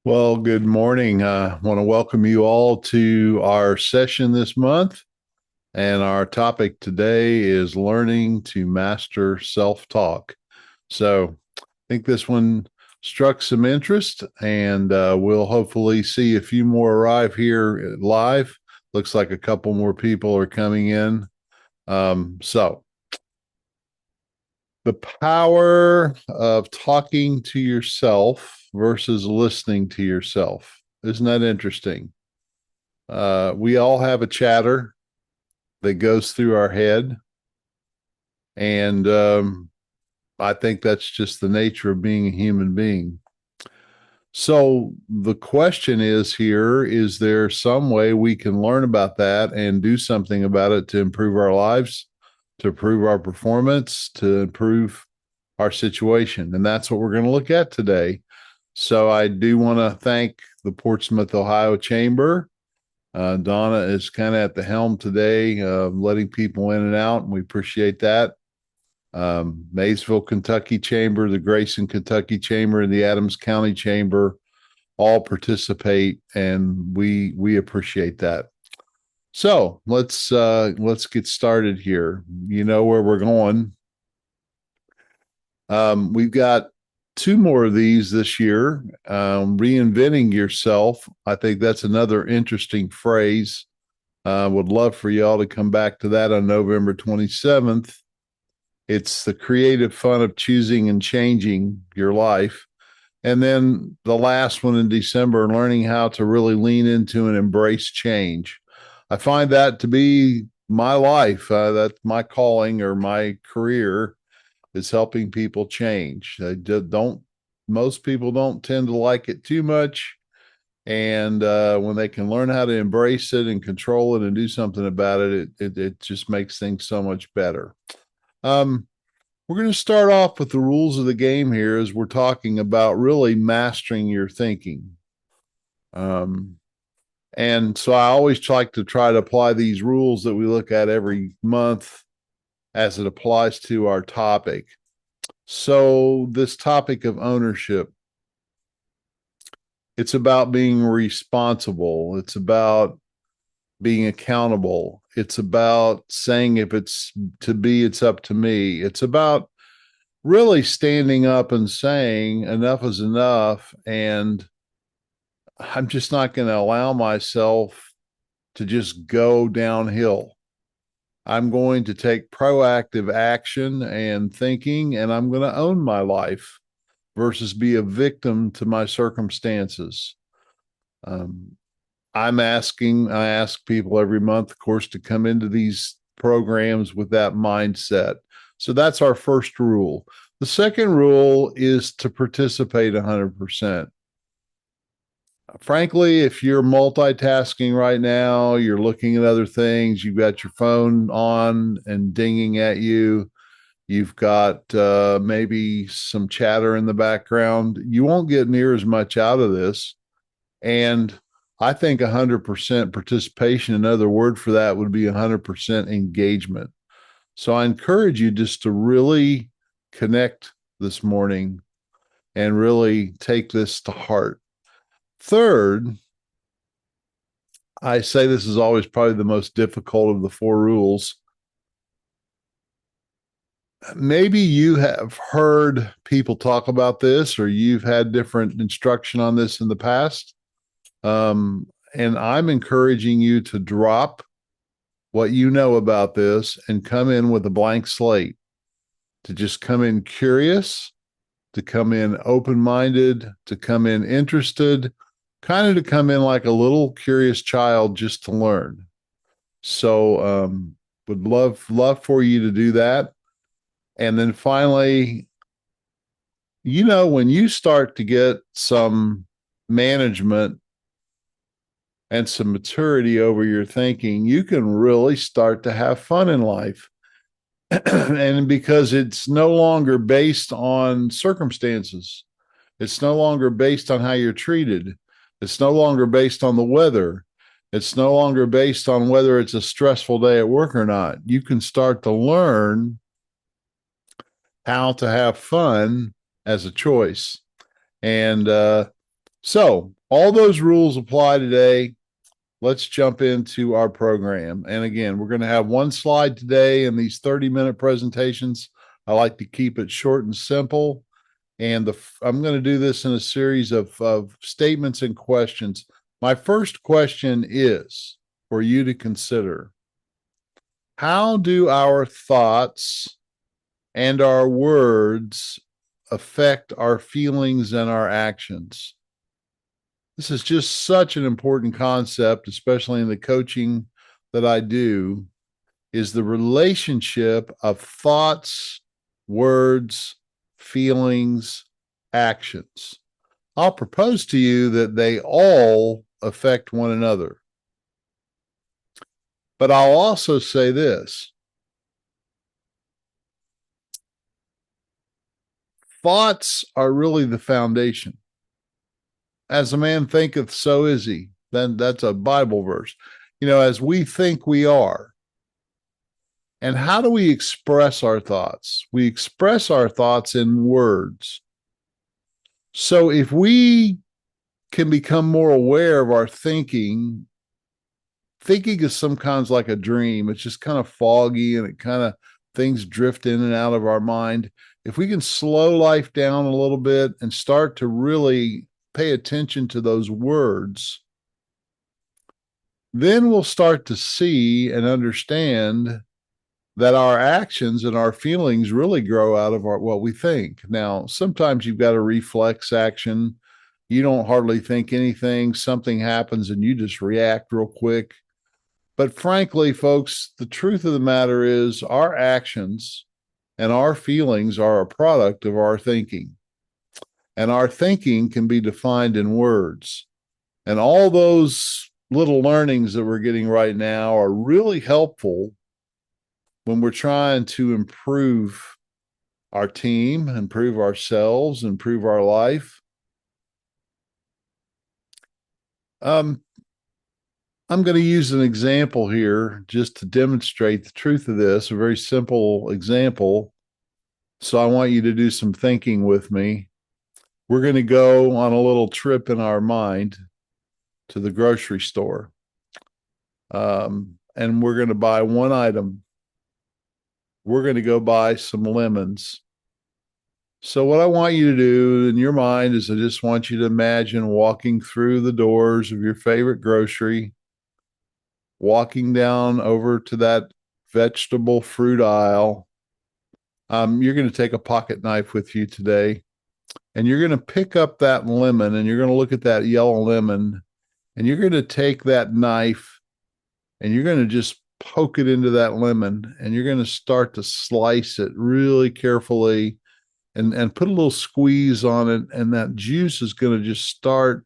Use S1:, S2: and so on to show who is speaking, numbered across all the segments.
S1: Well, good morning. I want to welcome you all to our session this month. And our topic today is learning to master self talk. So I think this one struck some interest, and we'll hopefully see a few more arrive here live. Looks like a couple more people are coming in. So, the power of talking to yourself versus listening to yourself. Isn't that interesting? We all have a chatter that goes through our head. And I think that's just the nature of being a human being. So the question is here, is there some way we can learn about that and do something about it to improve our lives, to improve our performance, to improve our situation? And that's what we're going to look at today. So I do want to thank the Portsmouth, Ohio Chamber. Donna is kind of at the helm today, letting people in and out, and we appreciate that. Maysville, Kentucky Chamber, the Grayson, Kentucky Chamber, and the Adams County Chamber all participate, and we appreciate that. So let's get started here. You know where we're going. We've got two more of these this year. Reinventing yourself. I think that's another interesting phrase. Would love for y'all to come back to that on November 27th. It's the creative fun of choosing and changing your life. And then the last one in December, learning how to really lean into and embrace change. I find that to be my life. That's my calling or my career is helping people change. Don't Most people don't tend to like it too much, and when they can learn how to embrace it and control it and do something about it just makes things so much better. Um, we're going to start off with the rules of the game here as we're talking about really mastering your thinking. Um, and so I always like to try to apply these rules that we look at every month as it applies to our topic. So, this topic of ownership, it's about being responsible. It's about being accountable. It's about saying if it's to be, it's up to me. It's about really standing up and saying enough is enough. And I'm just not going to allow myself to just go downhill. I'm going to take proactive action and thinking, and I'm going to own my life versus be a victim to my circumstances. Um, I ask people every month, of course, to come into these programs with that mindset. So that's our first rule. The second rule is to participate 100%. Frankly, if you're multitasking right now, you're looking at other things, you've got your phone on and dinging at you, you've got maybe some chatter in the background, you won't get near as much out of this. And I think 100% participation, another word for that would be 100% engagement. So I encourage you just to really connect this morning and really take this to heart. Third, I say this is always probably the most difficult of the four rules. Maybe you have heard people talk about this or you've had different instruction on this in the past. And I'm encouraging you to drop what you know about this and come in with a blank slate, to just come in curious, to come in open minded, to come in interested, kind of to come in like a little curious child just to learn. So, would love for you to do that. And then finally, when you start to get some management and some maturity over your thinking, you can really start to have fun in life. And because it's no longer based on circumstances, it's no longer based on how you're treated, it's no longer based on the weather, it's no longer based on whether it's a stressful day at work or not. You can start to learn how to have fun as a choice. And so All those rules apply today. Let's jump into our program. And again, we're going to have one slide today in these 30-minute presentations. I like to keep it short and simple. And I'm going to do this in a series of statements and questions. My first question is for you to consider: how do our thoughts and our words affect our feelings and our actions? This is just such an important concept, especially in the coaching that I do, is the relationship of thoughts, words, feelings, actions. I'll propose to you that they all affect one another. But I'll also say this: thoughts are really the foundation. As a man thinketh, so is he. Then that's a Bible verse. As we think, we are. And how do we express our thoughts? We express our thoughts in words. So if we can become more aware of our thinking, thinking is sometimes like a dream. It's just kind of foggy and it kind of things drift in and out of our mind. If we can slow life down a little bit and start to really pay attention to those words, then we'll start to see and understand that our actions and our feelings really grow out of what we think. Now, sometimes you've got a reflex action. You don't hardly think anything. Something happens and you just react real quick. But frankly, folks, the truth of the matter is our actions and our feelings are a product of our thinking. And our thinking can be defined in words. And all those little learnings that we're getting right now are really helpful when we're trying to improve our team, improve ourselves, improve our life. I'm going to use an example here just to demonstrate the truth of this, a very simple example. So I want you to do some thinking with me. We're going to go on a little trip in our mind to the grocery store. And we're going to buy one item. We're going to go buy some lemons. So what I want you to do in your mind is I just want you to imagine walking through the doors of your favorite grocery, walking down over to that vegetable fruit aisle. You're going to take a pocket knife with you today, and you're going to pick up that lemon, and you're going to look at that yellow lemon, and you're going to take that knife, and you're going to just poke it into that lemon, and you're going to start to slice it really carefully and put a little squeeze on it, and that juice is going to just start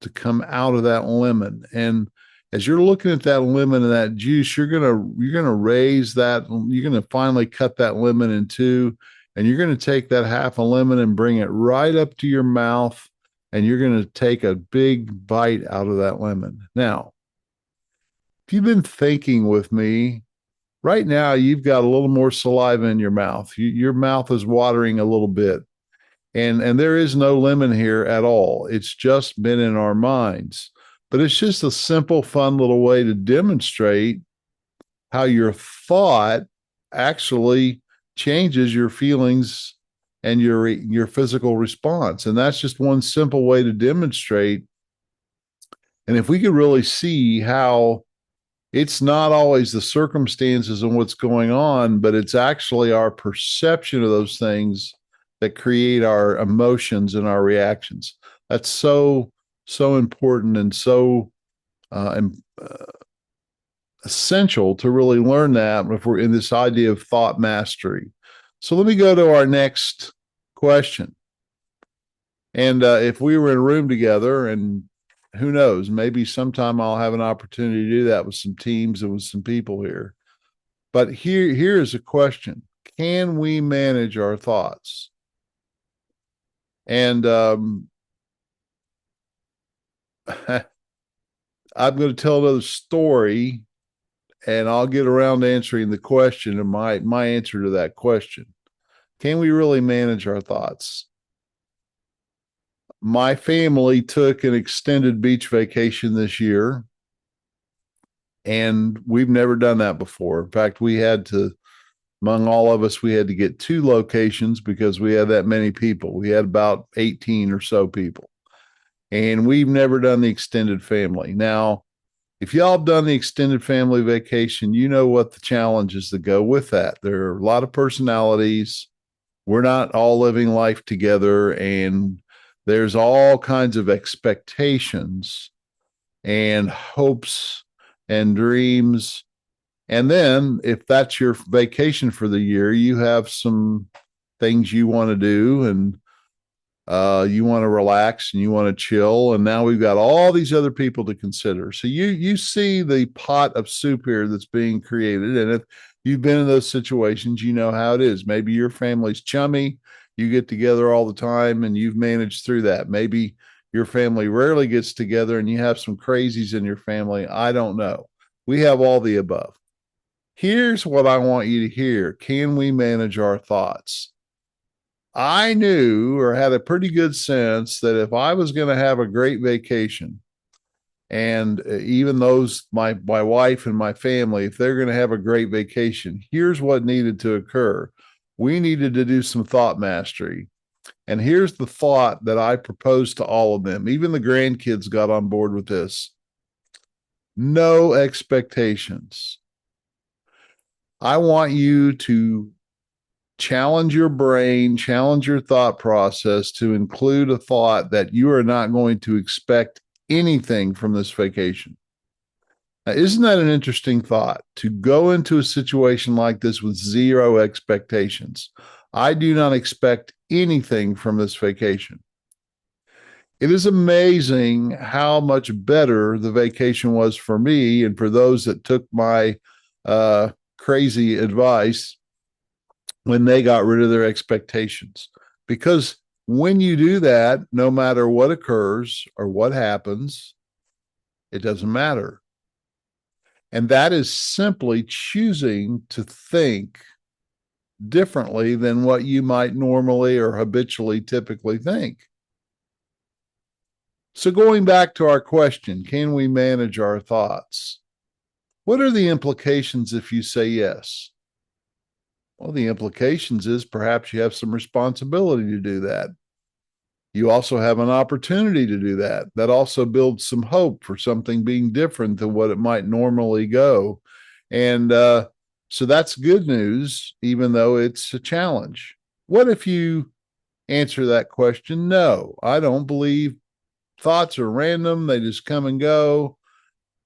S1: to come out of that lemon. And as you're looking at that lemon and that juice, you're gonna raise that. You're gonna finally cut that lemon in two, and you're gonna take that half a lemon and bring it right up to your mouth, and you're gonna take a big bite out of that lemon. Now, if you've been thinking with me, right now you've got a little more saliva in your mouth. Your mouth is watering a little bit, and there is no lemon here at all. It's just been in our minds. But it's just a simple, fun little way to demonstrate how your thought actually changes your feelings and your physical response. And that's just one simple way to demonstrate. And if we could really see how it's not always the circumstances and what's going on, but it's actually our perception of those things that create our emotions and our reactions. That's so important and so essential to really learn that if we're in this idea of thought mastery. So let me go to our next question. And if we were in a room together, and who knows, maybe sometime I'll have an opportunity to do that with some teams and with some people here. But here is a question: can we manage our thoughts? And I'm going to tell another story, and I'll get around to answering the question and my answer to that question. Can we really manage our thoughts? My family took an extended beach vacation this year, and we've never done that before. In fact, we had to, among all of us, we had to get two locations because we had that many people. We had about 18 or so people, and we've never done the extended family. Now, if y'all have done the extended family vacation, you know what the challenges that go with that. There are a lot of personalities. We're not all living life together, and there's all kinds of expectations and hopes and dreams. And then, if that's your vacation for the year, you have some things you want to do, and you want to relax and you want to chill. And now we've got all these other people to consider. So you see the pot of soup here that's being created. And if you've been in those situations, you know how it is. Maybe your family's chummy, you get together all the time and you've managed through that. Maybe your family rarely gets together and you have some crazies in your family. I don't know. We have all the above. Here's what I want you to hear. Can we manage our thoughts? I knew or had a pretty good sense that if I was going to have a great vacation, and even those, my wife and my family, if they're going to have a great vacation, here's what needed to occur. We needed to do some thought mastery. And here's the thought that I proposed to all of them. Even the grandkids got on board with this. No expectations. I want you to challenge your brain, challenge your thought process to include a thought that you are not going to expect anything from this vacation. Now, isn't that an interesting thought to go into a situation like this with zero expectations? I do not expect anything from this vacation. It is amazing how much better the vacation was for me and for those that took my crazy advice when they got rid of their expectations. Because when you do that, no matter what occurs or what happens, it doesn't matter. And that is simply choosing to think differently than what you might normally or habitually typically think. So, going back to our question, can we manage our thoughts? What are the implications if you say yes? Well, the implications is perhaps you have some responsibility to do that. You also have an opportunity to do that. That also builds some hope for something being different than what it might normally go. And so that's good news, even though it's a challenge. What if you answer that question? No, I don't believe thoughts are random. They just come and go.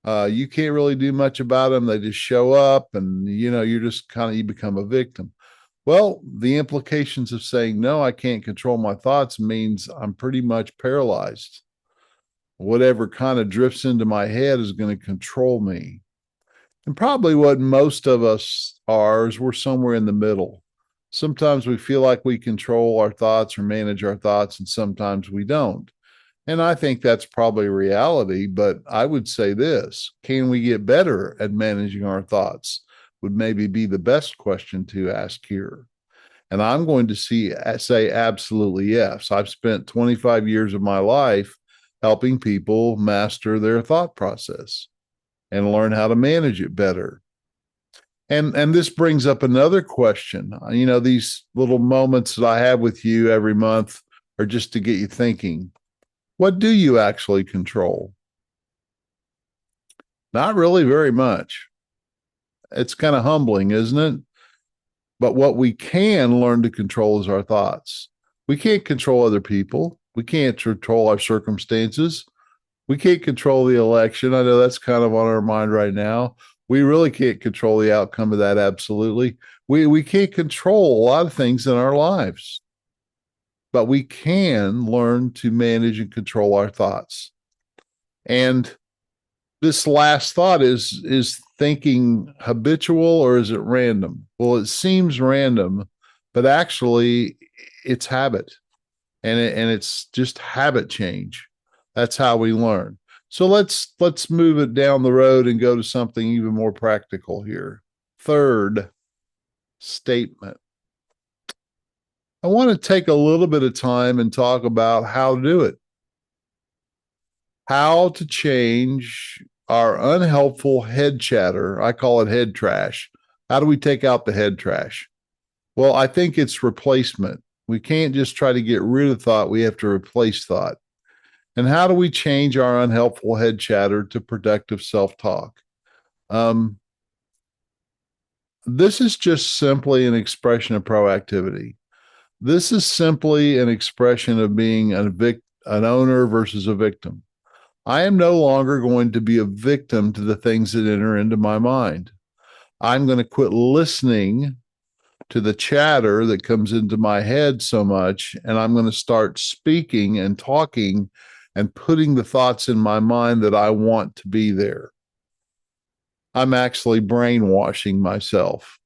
S1: You can't really do much about them. They just show up and, you're just you become a victim. Well, the implications of saying, no, I can't control my thoughts means I'm pretty much paralyzed. Whatever kind of drifts into my head is going to control me. And probably what most of us are is we're somewhere in the middle. Sometimes we feel like we control our thoughts or manage our thoughts, and sometimes we don't. And I think that's probably reality, but I would say this: can we get better at managing our thoughts? Would maybe be the best question to ask here. And I'm going to say absolutely yes. I've spent 25 years of my life helping people master their thought process and learn how to manage it better. And this brings up another question. These little moments that I have with you every month are just to get you thinking. What do you actually control? Not really very much. It's kind of humbling, isn't it? But what we can learn to control is our thoughts. We can't control other people. We can't control our circumstances. We can't control the election. I know that's kind of on our mind right now. We really can't control the outcome of that, absolutely. We can't control a lot of things in our lives. But we can learn to manage and control our thoughts. And this last thought is thinking habitual or is it random? Well, it seems random, but actually it's habit, and it's just habit change. That's how we learn. So let's move it down the road and go to something even more practical here. Third statement. I want to take a little bit of time and talk about how to do it. how to change our unhelpful head chatter. I call it head trash. How do we take out the head trash? Well, I think it's replacement. We can't just try to get rid of thought, we have to replace thought. And how do we change our unhelpful head chatter to productive self talk? Um, this is just simply an expression of proactivity. This is simply an expression of being an owner versus a victim. I am no longer going to be a victim to the things that enter into my mind. I'm going to quit listening to the chatter that comes into my head so much, and I'm going to start speaking and talking and putting the thoughts in my mind that I want to be there. I'm actually brainwashing myself.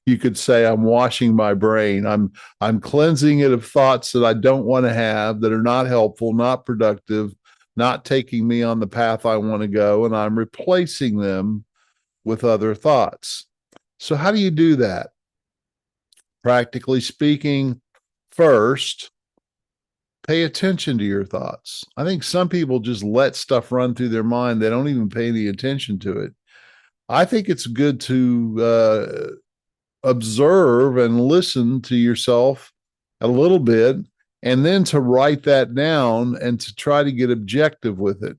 S1: You could say I'm washing my brain. I'm cleansing it of thoughts that I don't want to have, that are not helpful, not productive, not taking me on the path I want to go, and I'm replacing them with other thoughts. So how do you do that? Practically speaking, first, pay attention to your thoughts. I think some people just let stuff run through their mind. They don't even pay any attention to it. I think it's good to observe and listen to yourself a little bit, and then to write that down and to try to get objective with it.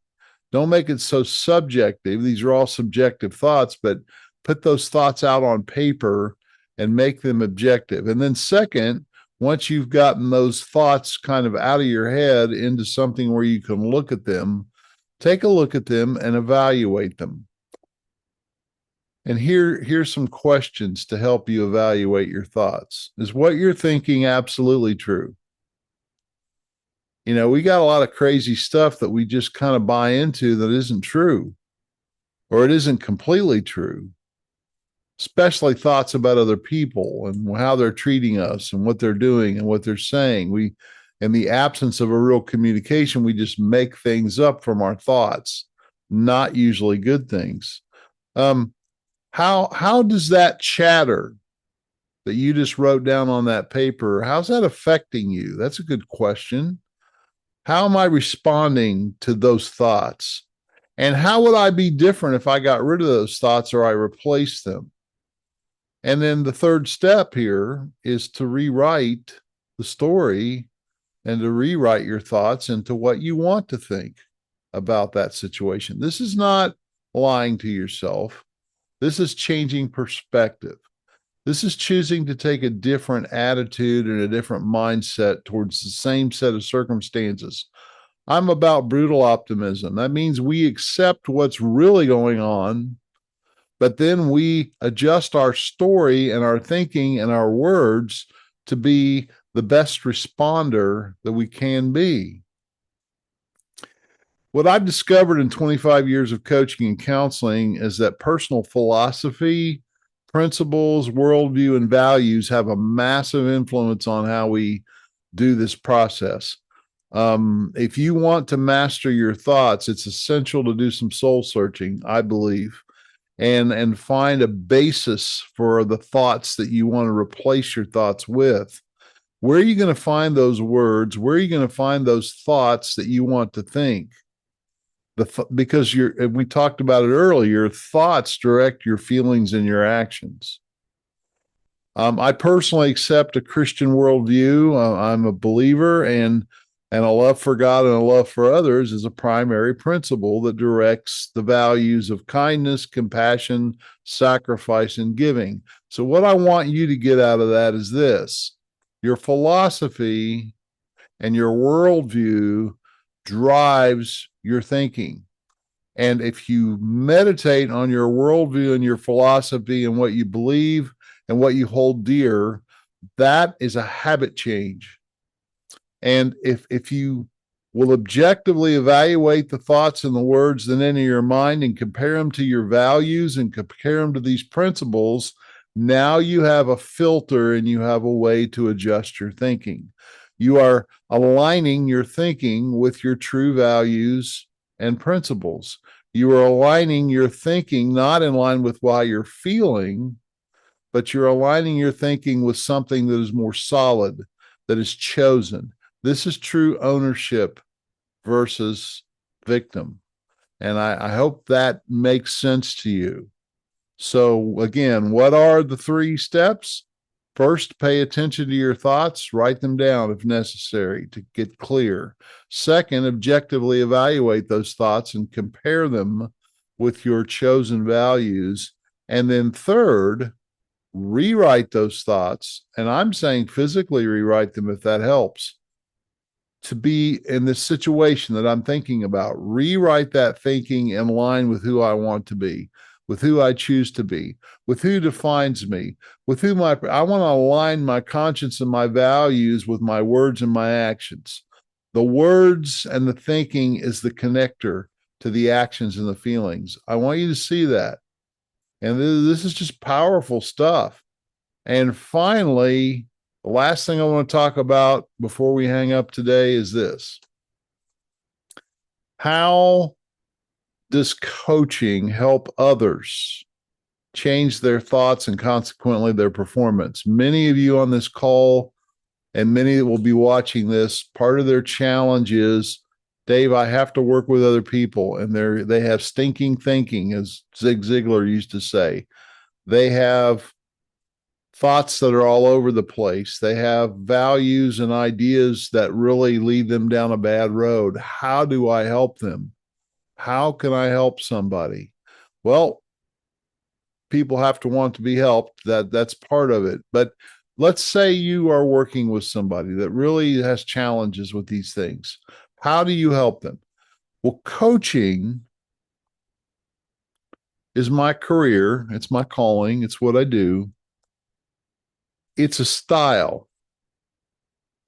S1: Don't make it so subjective. These are all subjective thoughts, but put those thoughts out on paper and make them objective. And then, second, once you've gotten those thoughts kind of out of your head into something where you can look at them, take a look at them and evaluate them. And here's some questions to help you evaluate your thoughts. Is what you're thinking absolutely true? You know, we got a lot of crazy stuff that we just kind of buy into that isn't true, or it isn't completely true, especially thoughts about other people and how they're treating us and what they're doing and what they're saying. We, in the absence of a real communication, we just make things up from our thoughts, not usually good things. How does that chatter that you just wrote down on that paper, how's that affecting you? That's a good question. How am I responding to those thoughts? And how would I be different if I got rid of those thoughts or I replaced them? And then the third step here is to rewrite the story and to rewrite your thoughts into what you want to think about that situation. This is not lying to yourself. This is changing perspective. This is choosing to take a different attitude and a different mindset towards the same set of circumstances. I'm about brutal optimism. That means we accept what's really going on, but then we adjust our story and our thinking and our words to be the best responder that we can be. What I've discovered in 25 years of coaching and counseling is that personal philosophy, principles, worldview, and values have a massive influence on how we do this process. If you want to master your thoughts, it's essential to do some soul searching, I believe, and find a basis for the thoughts that you want to replace your thoughts with. Where are you going to find those words? Where are you going to find those thoughts that you want to think? Because we talked about it earlier, thoughts direct your feelings and your actions. I personally accept a Christian worldview. I'm a believer, and a love for God and a love for others is a primary principle that directs the values of kindness, compassion, sacrifice, and giving. So what I want you to get out of that is this: your philosophy and your worldview drives your thinking. And if you meditate on your worldview and your philosophy and what you believe and what you hold dear, that is a habit change. And if you will objectively evaluate the thoughts and the words that enter your mind and compare them to your values and compare them to these principles, now you have a filter and you have a way to adjust your thinking. You are aligning your thinking with your true values and principles. You are aligning your thinking not in line with how you're feeling, but you're aligning your thinking with something that is more solid, that is chosen. This is true ownership versus victim. And I hope that makes sense to you. So, again, what are the 3 steps? First, pay attention to your thoughts, write them down if necessary to get clear. Second, objectively evaluate those thoughts and compare them with your chosen values. And then third, rewrite those thoughts. And I'm saying physically rewrite them if that helps. To be in this situation that I'm thinking about, rewrite that thinking in line with who I want to be, with who I choose to be, with who defines me, with whom I want to align my conscience and my values with my words and my actions. The words and the thinking is the connector to the actions and the feelings. I want you to see that. And this is just powerful stuff. And finally, the last thing I want to talk about before we hang up today is this. How does coaching help others change their thoughts and consequently their performance? Many of you on this call and many that will be watching this, part of their challenge is, Dave, I have to work with other people, and they have stinking thinking, as Zig Ziglar used to say. They have thoughts that are all over the place. They have values and ideas that really lead them down a bad road. How do I help them? How can I help somebody? Well, people have to want to be helped. That's part of it. But let's say you are working with somebody that really has challenges with these things. How do you help them? Well, coaching is my career. It's my calling. It's what I do. It's a style.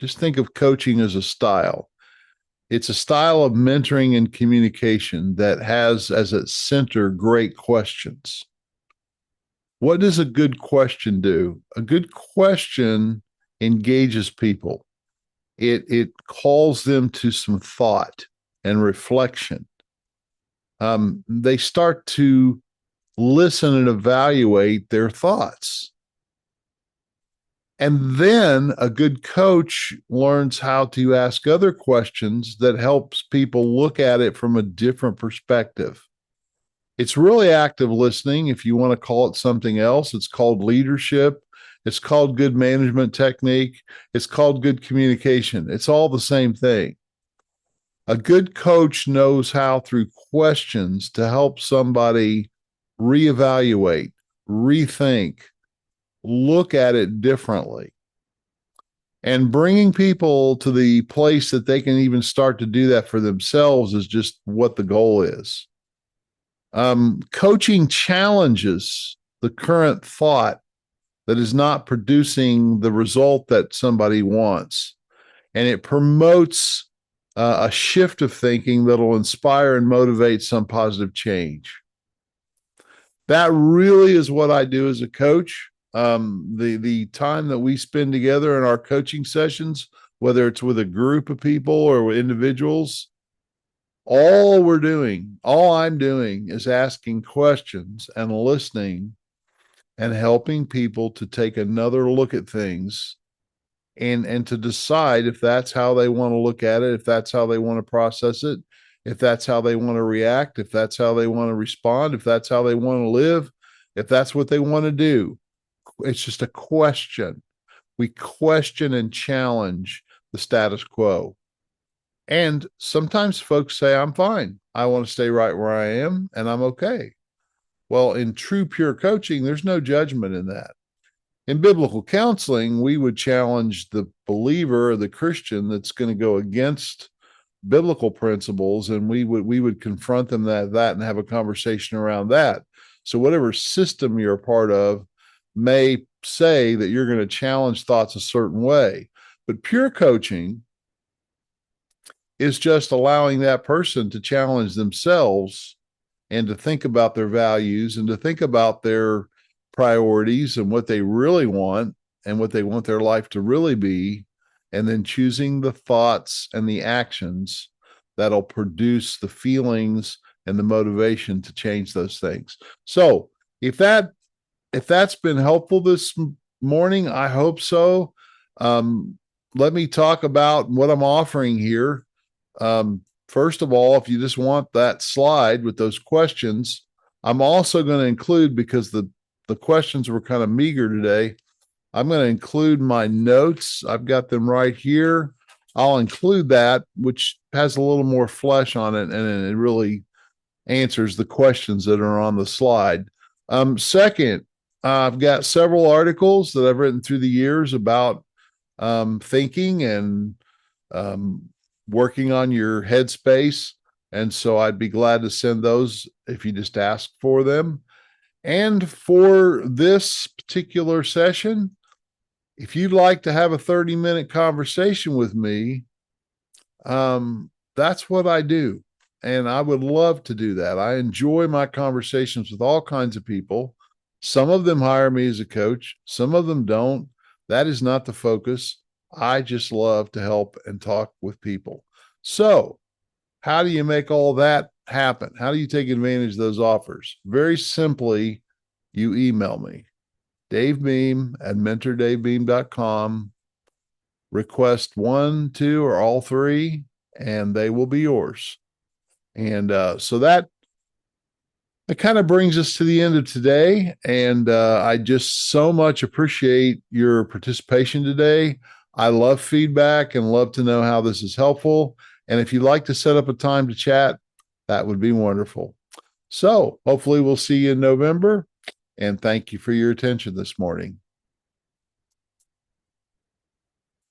S1: Just think of coaching as a style. It's a style of mentoring and communication that has as its center great questions. What does a good question do? A good question engages people. It calls them to some thought and reflection. They start to listen and evaluate their thoughts. And then a good coach learns how to ask other questions that helps people look at it from a different perspective. It's really active listening. If you want to call it something else, it's called leadership. It's called good management technique. It's called good communication. It's all the same thing. A good coach knows how, through questions, to help somebody reevaluate, rethink, look at it differently. And bringing people to the place that they can even start to do that for themselves is just what the goal is. Coaching challenges the current thought that is not producing the result that somebody wants. And it promotes a shift of thinking that'll inspire and motivate some positive change. That really is what I do as a coach. The time that we spend together in our coaching sessions, whether it's with a group of people or with individuals, all I'm doing is asking questions and listening and helping people to take another look at things and to decide if that's how they want to look at it, if that's how they want to process it, if that's how they want to react, if that's how they want to respond, if that's how they want to live, if that's what they want to do. It's just a question. We question and challenge the status quo. And sometimes folks say, I'm fine. I want to stay right where I am and I'm okay. Well, in true pure coaching, there's no judgment in that. In biblical counseling, we would challenge the believer or the Christian that's going to go against biblical principles, and we would confront them that and have a conversation around that. So whatever system you're a part of may say that you're going to challenge thoughts a certain way, but pure coaching is just allowing that person to challenge themselves and to think about their values and to think about their priorities and what they really want and what they want their life to really be, and then choosing the thoughts and the actions that'll produce the feelings and the motivation to change those things. So if that's been helpful this morning, I hope so. Let me talk about what I'm offering here. First of all, if you just want that slide with those questions, I'm also going to include, because the questions were kind of meager today, I'm going to include my notes. I've got them right here. I'll include that, which has a little more flesh on it, and it really answers the questions that are on the slide. Second, I've got several articles that I've written through the years about thinking and working on your headspace. And so I'd be glad to send those if you just ask for them. And for this particular session, if you'd like to have a 30-minute conversation with me, that's what I do. And I would love to do that. I enjoy my conversations with all kinds of people. Some of them hire me as a coach, some of them don't. That is not the focus. I just love to help and talk with people. So, how do you make all that happen? How do you take advantage of those offers? Very simply, you email me, Dave Beam at mentordavebeam.com. Request 1, 2, or all 3, and they will be yours. And so that kind of brings us to the end of today. And I just so much appreciate your participation today. I love feedback and love to know how this is helpful. And if you'd like to set up a time to chat, that would be wonderful. So hopefully we'll see you in November. And thank you for your attention this morning.